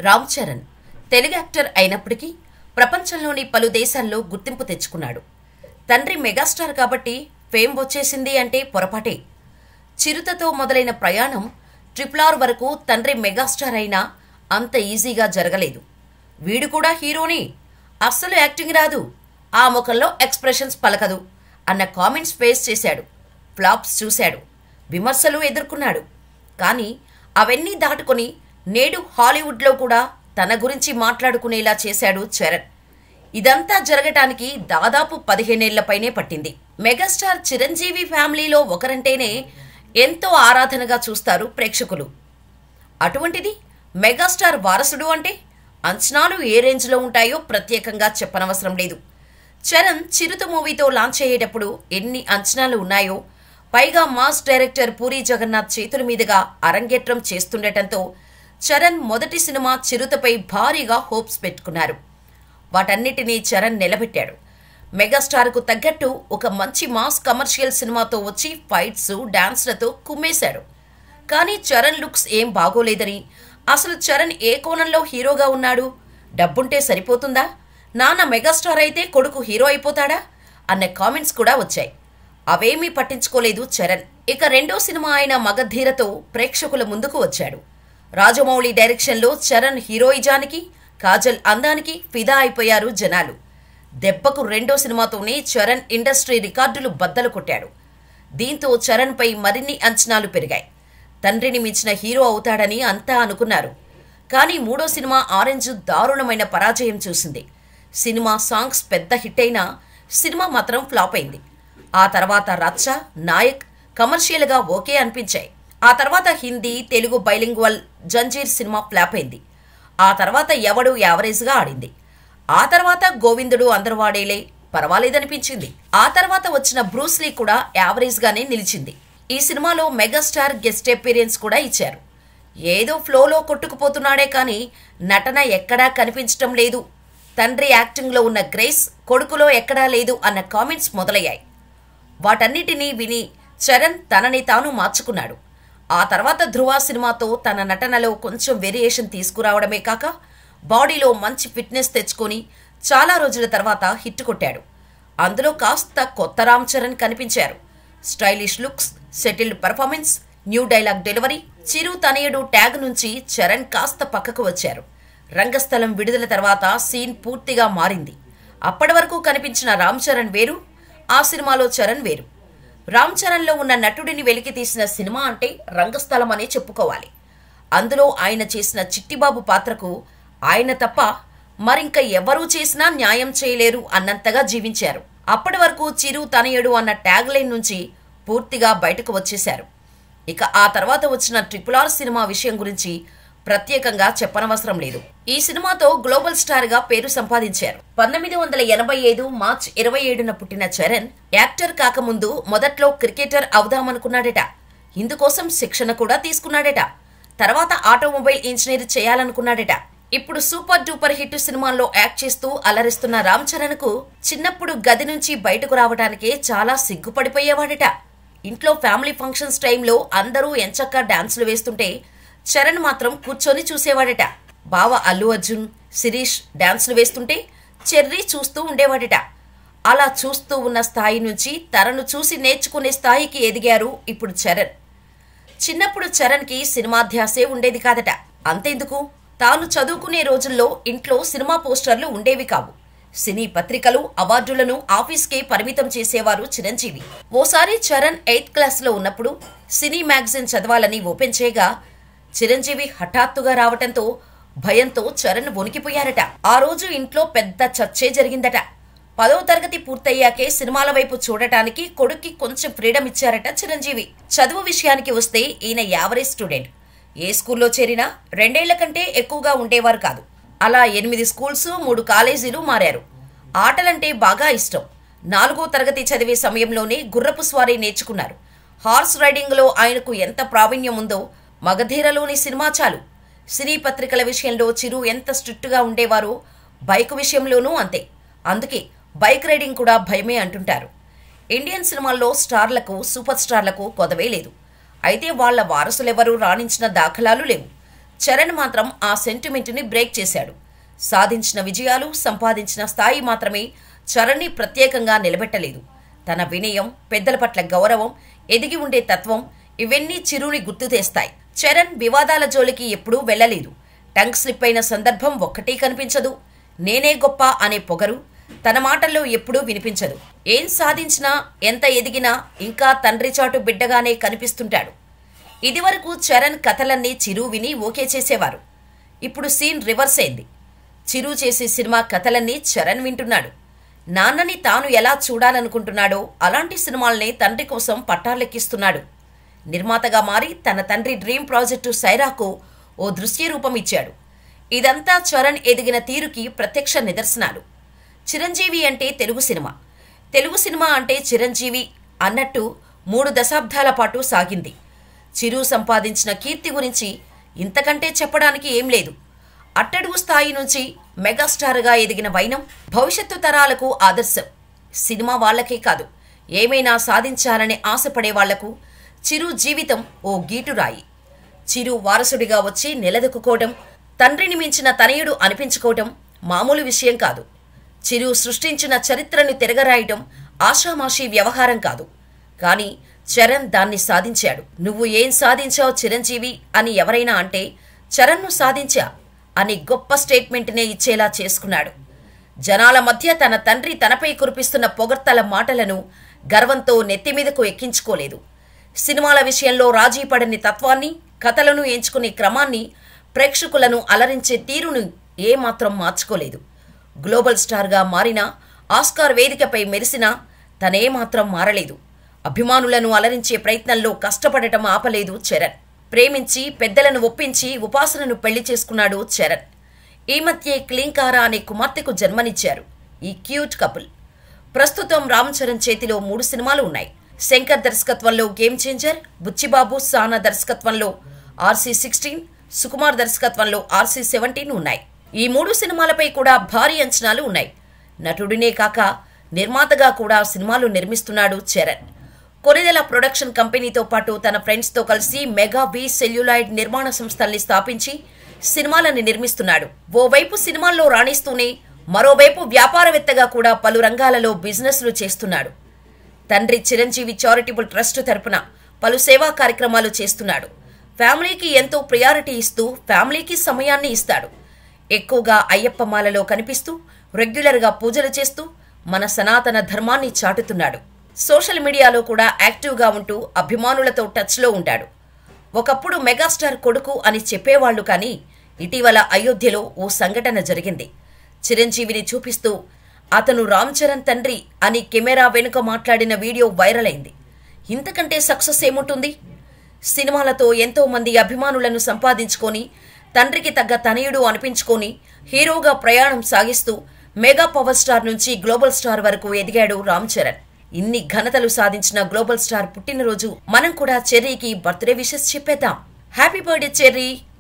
Ram Charan Telugu actor అయినప్పటికీ ప్రపంచంలోని పలు దేశాల్లో గుర్తింపు తెచ్చుకున్నాడు. తండ్రి మెగాస్టార్ కాబట్టి ఫేమ్ వచ్చేసింది అంటే పొరపాటే. చిరుతతో మొదలైన ప్రయాణం RRR వరకు తండ్రి మెగాస్టార్ అయినా అంత ఈజీగా జరగలేదు. వీడు కూడా హీరోనే, అస్సలు యాక్టింగ్ రాదు, ఆ ముఖంలో ఎక్స్ప్రెషన్స్ పలకదు అన్న కామెంట్స్ ఫేస్ చేశాడు. ఫ్లాప్స్ చూశాడు, విమర్శలు ఎదుర్కొన్నాడు. కానీ అవన్నీ దాటుకొని నేడు హాలీవుడ్లో కూడా తన గురించి మాట్లాడుకునేలా చేశాడు చరణ్. ఇదంతా జరగటానికి దాదాపు 15 ఏళ్ల పైనే పట్టింది. మెగాస్టార్ చిరంజీవి ఫ్యామిలీలో ఒకరంటేనే ఎంతో ఆరాధనగా చూస్తారు ప్రేక్షకులు. అటువంటిది మెగాస్టార్ వారసుడు అంటే అంచనాలు ఏ రేంజ్లో ఉంటాయో ప్రత్యేకంగా చెప్పనవసరం లేదు. చరణ్ చిరుత మూవీతో లాంచ్ అయ్యేటప్పుడు ఎన్ని అంచనాలు ఉన్నాయో, పైగా మాస్ డైరెక్టర్ పూరి జగన్నాథ్ చేతుల మీదుగా అరంగేట్రం చేస్తుండటంతో చరణ్ మొదటి సినిమా చిరుతపై భారీగా హోప్స్ పెట్టుకున్నారు. వాటన్నిటినీ చరణ్ నిలబెట్టాడు. మెగాస్టార్కు తగ్గట్టు ఒక మంచి మాస్ కమర్షియల్ సినిమాతో వచ్చి ఫైట్స్, డాన్స్లతో కుమ్మేశాడు. కానీ చరణ్ లుక్స్ ఏం బాగోలేదని, అసలు చరణ్ ఏ కోణంలో హీరోగా ఉన్నాడు, డబ్బుంటే సరిపోతుందా, నాన్న మెగాస్టార్ అయితే కొడుకు హీరో అయిపోతాడా అన్న కామెంట్స్ కూడా వచ్చాయి. అవేమీ పట్టించుకోలేదు చరణ్. ఇక రెండో సినిమా అయిన మగధీరతో ప్రేక్షకుల ముందుకు వచ్చాడు. రాజమౌళి డైరెక్షన్లో చరణ్ హీరోయిజానికి, కాజల్ అందానికి ఫిదా అయిపోయారు జనాలు. దెబ్బకు రెండో సినిమాతోనే చరణ్ ఇండస్ట్రీ రికార్డులు బద్దలు కొట్టాడు. దీంతో చరణ్ పై మరిన్ని అంచనాలు పెరిగాయి. తండ్రిని మించిన హీరో అవుతాడని అంతా అనుకున్నారు. కానీ మూడో సినిమా ఆరెంజ్ దారుణమైన పరాజయం చూసింది. సినిమా సాంగ్స్ పెద్ద హిట్ అయినా సినిమా మాత్రం ఫ్లాప్ అయింది. ఆ తర్వాత రచ్చ, నాయక్ కమర్షియల్గా ఓకే అనిపించాయి. ఆ తర్వాత Hindi, Telugu bilingual Zanjeer cinema flop అయింది. ఆ తర్వాత ఎవడు యావరేజ్గా ఆడింది. ఆ తర్వాత గోవిందుడు అందరు వాడేలే పర్వాలేదనిపించింది. ఆ తర్వాత వచ్చిన బ్రూస్లీ కూడా యావరేజ్గానే నిలిచింది. ఈ సినిమాలో మెగాస్టార్ గెస్ట్ అపీరియన్స్ కూడా ఇచ్చారు. ఏదో ఫ్లోలో కొట్టుకుపోతున్నాడే కానీ నటన ఎక్కడా కనిపించటం లేదు, తండ్రి యాక్టింగ్లో ఉన్న గ్రేస్ కొడుకులో ఎక్కడా లేదు అన్న కామెంట్స్ మొదలయ్యాయి. వాటన్నిటినీ విని చరణ్ తనని తాను మార్చుకున్నాడు. ఆ తర్వాత ధృవ సినిమాతో తన నటనలో కొంచెం వేరియేషన్ తీసుకురావడమే కాక బాడీలో మంచి ఫిట్నెస్ తెచ్చుకొని చాలా రోజుల తర్వాత హిట్ కొట్టాడు. అందులో కాస్త కొత్త రామ్ చరణ్ కనిపించారు. Stylish looks, settled performance, new dialogue delivery, Chiru తనయుడు ట్యాగ్ నుంచి చరణ్ కాస్త పక్కకు వచ్చారు. రంగస్థలం విడుదల తర్వాత సీన్ పూర్తిగా మారింది. అప్పటి వరకు కనిపించిన రామ్ చరణ్ వేరు, ఆ సినిమాలో చరణ్ వేరు. రామ్ చరణ్లో ఉన్న నటుడిని వెలికి తీసిన సినిమా అంటే రంగస్థలం అనే చెప్పుకోవాలి. అందులో ఆయన చేసిన చిట్టిబాబు పాత్రకు ఆయన తప్ప మరింక ఎవరూ చేసినా న్యాయం చేయలేరు అన్నంతగా జీవించారు. అప్పటి వరకు చిరు తనయుడు అన్న ట్యాగ్ లైన్ నుంచి పూర్తిగా బయటకు వచ్చేశారు. ఇక ఆ తర్వాత వచ్చిన RRR సినిమా విషయం గురించి ప్రత్యేకంగా చెప్పనవసరం లేదు. ఈ సినిమాతో గ్లోబల్ స్టార్ గా పేరు సంపాదించారు. 1985 మార్చ్ 27న పుట్టిన చరణ్ యాక్టర్ కాకముందు మొదట్లో క్రికెటర్ అవుదామనుకున్నాడట. ఇందుకోసం శిక్షణ కూడా తీసుకున్నాడట. తర్వాత ఆటోమొబైల్ ఇంజనీర్ చేయాలనుకున్నాడట. ఇప్పుడు సూపర్ డూపర్ హిట్ సినిమాల్లో యాక్ట్ చేస్తూ అలరిస్తున్న రామ్ చరణ్ కు చిన్నప్పుడు గది నుంచి బయటకు రావడానికే చాలా సిగ్గుపడిపోయేవాడట. ఇంట్లో ఫ్యామిలీ ఫంక్షన్స్ టైంలో అందరూ ఎంచక్కా డాన్సులు వేస్తుంటే చరణ్ మాత్రం కూర్చొని చూసేవాడట. బావ అల్లు అర్జున్, శిరీష్ డాన్సులు వేస్తుంటే చెర్రీ చూస్తూ ఉండేవాడట. అలా చూస్తూ ఉన్న స్థాయి నుంచి తనను చూసి నేర్చుకునే స్థాయికి ఎదిగారు ఇప్పుడు చరణ్. చిన్నప్పుడు చరణ్కి సినిమాధ్యాసే ఉండేది కాదట. అంతెందుకు, తాను చదువుకునే రోజుల్లో ఇంట్లో సినిమా పోస్టర్లు ఉండేవి కావు. సినీ పత్రికలు, అవార్డులను ఆఫీస్కే పరిమితం చేసేవారు చిరంజీవి. ఓసారి చరణ్ 8th క్లాస్లో ఉన్నప్పుడు సినీ మ్యాగజైన్ చదవాలని ఓపెన్ చేయగా చిరంజీవి హఠాత్తుగా రావటంతో భయంతో చరణ్ వణికిపోయారట. ఆ రోజు ఇంట్లో పెద్ద చర్చే జరిగిందట. 10వ తరగతి పూర్తయ్యాకే సినిమాల వైపు చూడటానికి కొడుక్కి కొంచెం ఫ్రీడమ్ ఇచ్చారట చిరంజీవి. చదువు విషయానికి వస్తే ఈయన యావరేజ్ స్టూడెంట్. ఏ స్కూల్లో చేరినా 2 ఏళ్ల కంటే ఎక్కువగా ఉండేవారు కాదు. అలా 8 స్కూల్స్, 3 కాలేజీలు మారారు. ఆటలంటే బాగా ఇష్టం. 4వ తరగతి చదివే సమయంలోనే గుర్రపు స్వారీ నేర్చుకున్నారు. హార్స్ రైడింగ్లో ఆయనకు ఎంత ప్రావీణ్యం ఉందో మగధీరలోని సినిమా చాలు. సినీ పత్రికల విషయంలో చిరు ఎంత స్ట్రిక్ట్గా ఉండేవారో బైక్ విషయంలోనూ అంతే. అందుకే బైక్ రైడింగ్ కూడా భయమే అంటుంటారు. ఇండియన్ సినిమాల్లో స్టార్లకు, సూపర్ స్టార్లకు కొదవే లేదు. అయితే వాళ్ల వారసులెవరూ రాణించిన దాఖలాలు లేవు. చరణ్ మాత్రం ఆ సెంటిమెంట్ని బ్రేక్ చేశాడు. సాధించిన విజయాలు, సంపాదించిన స్థాయి మాత్రమే చరణ్ని ప్రత్యేకంగా నిలబెట్టలేదు. తన వినయం, పెద్దల పట్ల గౌరవం, ఎదిగి ఉండే తత్వం ఇవన్నీ చిరుని గుర్తు తెస్తాయి. చరణ్ వివాదాల జోలికి ఎప్పుడూ వెళ్లలేదు. టంగ్ స్లిప్ అయిన సందర్భం ఒక్కటీ కనిపించదు. నేనే గొప్ప అనే పొగరు తన మాటల్లో ఎప్పుడూ వినిపించదు. ఏం సాధించినా, ఎంత ఎదిగినా ఇంకా తండ్రి చాటు బిడ్డగానే కనిపిస్తుంటాడు. ఇదివరకు చరణ్ కథలన్నీ చిరు విని ఓకే చేసేవారు. ఇప్పుడు సీన్ రివర్స్ అయింది. చిరు చేసే సినిమా కథలన్నీ చరణ్ వింటున్నాడు. నాన్నని తాను ఎలా చూడాలనుకుంటున్నాడో అలాంటి సినిమాల్నే తండ్రి కోసం పట్టాలెక్కిస్తున్నాడు. నిర్మాతగా మారి తన తండ్రి డ్రీమ్ ప్రాజెక్టు సైరాకు ఓ దృశ్య రూపం ఇచ్చాడు. ఇదంతా చరణ్ ఎదిగిన తీరుకి ప్రత్యక్ష నిదర్శనాలు. చిరంజీవి అంటే తెలుగు సినిమా, తెలుగు సినిమా అంటే చిరంజీవి అన్నట్టు 3 దశాబ్దాల పాటు సాగింది. చిరు సంపాదించిన కీర్తి గురించి ఇంతకంటే చెప్పడానికి ఏం లేదు. అట్టడుగు స్థాయి నుంచి మెగాస్టార్గా ఎదిగిన వైనం భవిష్యత్తు తరాలకు ఆదర్శం. సినిమా వాళ్లకే కాదు, ఏమైనా సాధించాలని ఆశపడే వాళ్లకు చిరు జీవితం ఓ గీటురాయి. చిరు వారసుడిగా వచ్చి నిలదొక్కుకోవడం, తండ్రిని మించిన తనయుడు అనిపించుకోవటం మామూలు విషయం కాదు. చిరు సృష్టించిన చరిత్రను తిరగరాయటం ఆషామాషీ వ్యవహారం కాదు. కానీ చరణ్ దాన్ని సాధించాడు. నువ్వు ఏం సాధించావు చిరంజీవి అని ఎవరైనా అంటే చరణ్ను సాధించా అని గొప్ప స్టేట్మెంట్నే ఇచ్చేలా చేసుకున్నాడు. జనాల మధ్య తన తండ్రి తనపై కురిపిస్తున్న పొగడ్తల మాటలను గర్వంతో నెత్తిమీదకు ఎక్కించుకోలేదు. సినిమాల విషయంలో రాజీ పడని తత్వాన్ని, కథలను ఎంచుకునే క్రమాన్ని, ప్రేక్షకులను అలరించే తీరును ఏమాత్రం మార్చుకోలేదు. గ్లోబల్ స్టార్గా మారినా, ఆస్కార్ వేదికపై మెరిసినా తనేమాత్రం మారలేదు. అభిమానులను అలరించే ప్రయత్నంలో కష్టపడటం ఆపలేదు చరణ్. ప్రేమించి, పెద్దలను ఒప్పించి ఉపాసనను పెళ్లి చేసుకున్నాడు చరణ్. ఈ మధ్యే క్లీంకారా అనే కుమార్తెకు జన్మనిచ్చారు ఈ క్యూట్ కపుల్. ప్రస్తుతం రామ్ చరణ్ చేతిలో 3 సినిమాలు ఉన్నాయి. శంకర్ దర్శకత్వంలో గేమ్ చేంజర్, బుచ్చిబాబు సానా దర్శకత్వంలో RC16, సుకుమార్ దర్శకత్వంలో RC17 ఉన్నాయి. ఈ 3 సినిమాలపై కూడా భారీ అంచనాలు ఉన్నాయి. నటుడినే కాక నిర్మాతగా కూడా సినిమాలు నిర్మిస్తున్నాడు చరణ్. కొనిదెల ప్రొడక్షన్ కంపెనీతో పాటు తన ఫ్రెండ్స్తో కలిసి మెగా వి సెల్యులాయిడ్ నిర్మాణ సంస్థల్ని స్థాపించి సినిమాలను నిర్మిస్తున్నాడు. ఓవైపు సినిమాల్లో రాణిస్తూనే మరోవైపు వ్యాపారవేత్తగా కూడా పలు రంగాలలో బిజినెస్లు చేస్తున్నాడు. తండ్రి చిరంజీవి చారిటబుల్ ట్రస్ట్ తరపున పలు సేవా కార్యక్రమాలు చేస్తున్నాడు. ఫ్యామిలీకి ఎంతో ప్రయారిటీ ఇస్తూ ఫ్యామిలీకి సమయాన్ని ఇస్తాడు. ఎక్కువగా అయ్యప్ప మాలలో కనిపిస్తూ రెగ్యులర్గా పూజలు చేస్తూ మన సనాతన ధర్మాన్ని చాటుతున్నాడు. సోషల్ మీడియాలో కూడా యాక్టివ్గా ఉంటూ అభిమానులతో టచ్లో ఉంటాడు. ఒకప్పుడు మెగాస్టార్ కొడుకు అని చెప్పేవాళ్లు, కానీ ఇటీవల అయోధ్యలో ఓ సంఘటన జరిగింది. చిరంజీవిని చూపిస్తూ అతను రామ్ చరణ్ తండ్రి అని కెమెరా వెనుక మాట్లాడిన వీడియో వైరల్ అయింది. ఇంతకంటే సక్సెస్ ఏముంటుంది? సినిమాలతో ఎంతో మంది అభిమానులను సంపాదించుకొని, తండ్రికి తగ్గ తనయుడు అనిపించుకొని హీరోగా ప్రయాణం సాగిస్తూ మెగా పవర్ స్టార్ నుంచి గ్లోబల్ స్టార్ వరకు ఎదిగాడు రామ్ చరణ్. ఇన్ని ఘనతలు సాధించిన గ్లోబల్ స్టార్ పుట్టినరోజు మనం కూడా చెర్రీకి బర్త్డే విషెస్ చెప్పేద్దాం. Happy birthday cherry.